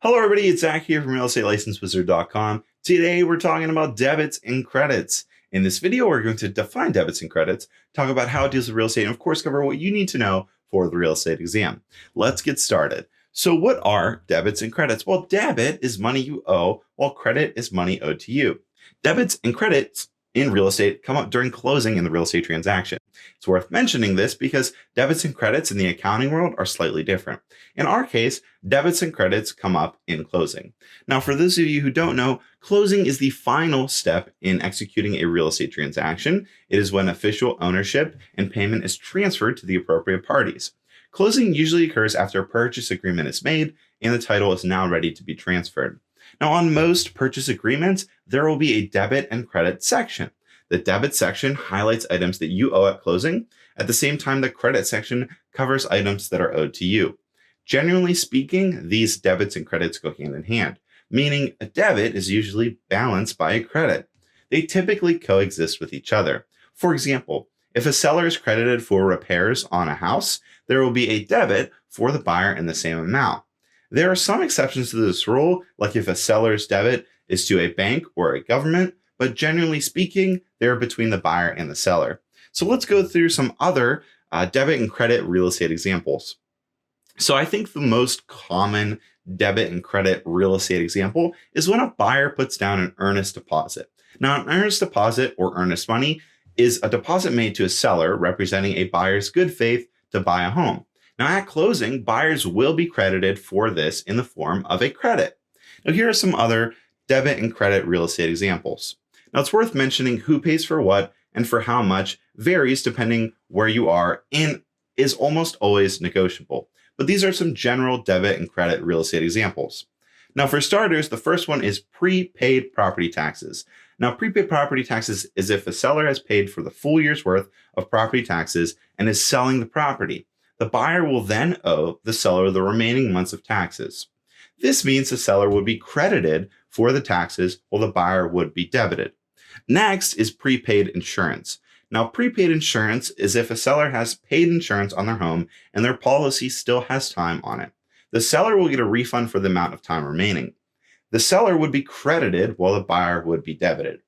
Hello everybody, it's Zach here from realestatelicensewizard.com. Today we're talking about debits and credits. In this video, we're going to define debits and credits, talk about how it deals with real estate, and of course cover what you need to know for the real estate exam. Let's get started. So what are debits and credits? Well, debit is money you owe, while credit is money owed to you. Debits and credits in real estate come up during closing in the real estate transaction. It's worth mentioning this because debits and credits in the accounting world are slightly different. In our case, debits and credits come up in closing. Now, for those of you who don't know, closing is the final step in executing a real estate transaction. It is when official ownership and payment is transferred to the appropriate parties. Closing usually occurs after a purchase agreement is made and the title is now ready to be transferred. Now, on most purchase agreements, there will be a debit and credit section. The debit section highlights items that you owe at closing. At the same time, the credit section covers items that are owed to you. Generally speaking, these debits and credits go hand in hand, meaning a debit is usually balanced by a credit. They typically coexist with each other. For example, if a seller is credited for repairs on a house, there will be a debit for the buyer in the same amount. There are some exceptions to this rule, like if a seller's debit is to a bank or a government, but generally speaking, they're between the buyer and the seller. So let's go through some other debit and credit real estate examples. So I think the most common debit and credit real estate example is when a buyer puts down an earnest deposit. Now, an earnest deposit or earnest money is a deposit made to a seller representing a buyer's good faith to buy a home. Now, at closing, buyers will be credited for this in the form of a credit. Now, here are some other debit and credit real estate examples. Now, it's worth mentioning who pays for what and for how much varies depending where you are and is almost always negotiable. But these are some general debit and credit real estate examples. Now, for starters, the first one is prepaid property taxes. Now, prepaid property taxes is if a seller has paid for the full year's worth of property taxes and is selling the property. The buyer will then owe the seller the remaining months of taxes. This means the seller would be credited for the taxes while the buyer would be debited. Next is prepaid insurance. Now, prepaid insurance is if a seller has paid insurance on their home and their policy still has time on it. The seller will get a refund for the amount of time remaining. The seller would be credited while the buyer would be debited.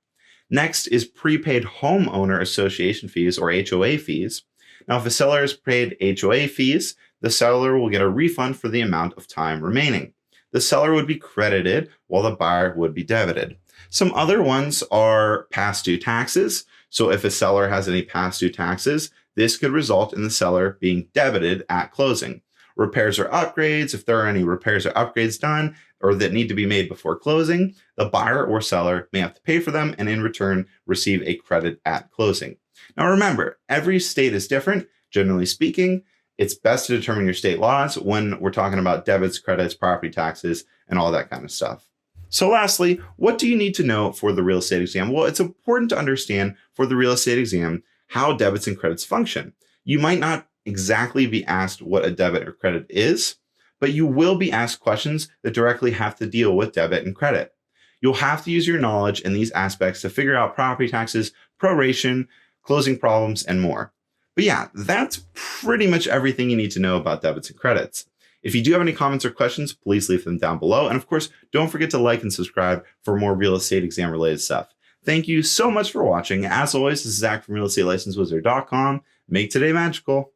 Next is prepaid homeowner association fees or HOA fees. Now, if a seller has paid HOA fees, the seller will get a refund for the amount of time remaining. The seller would be credited while the buyer would be debited. Some other ones are past due taxes. So if a seller has any past due taxes, this could result in the seller being debited at closing. Repairs or upgrades, if there are any repairs or upgrades done or that need to be made before closing, the buyer or seller may have to pay for them and in return receive a credit at closing. Now remember, every state is different. Generally speaking, it's best to determine your state laws when we're talking about debits, credits, property taxes, and all that kind of stuff. So lastly, what do you need to know for the real estate exam? Well, it's important to understand for the real estate exam how debits and credits function. You might not exactly be asked what a debit or credit is, but you will be asked questions that directly have to deal with debit and credit. You'll have to use your knowledge in these aspects to figure out property taxes, proration, closing problems, and more. But yeah, that's pretty much everything you need to know about debits and credits. If you do have any comments or questions, please leave them down below. And of course, don't forget to like and subscribe for more real estate exam related stuff. Thank you so much for watching. As always, this is Zach from realestatelicensewizard.com. Make today magical.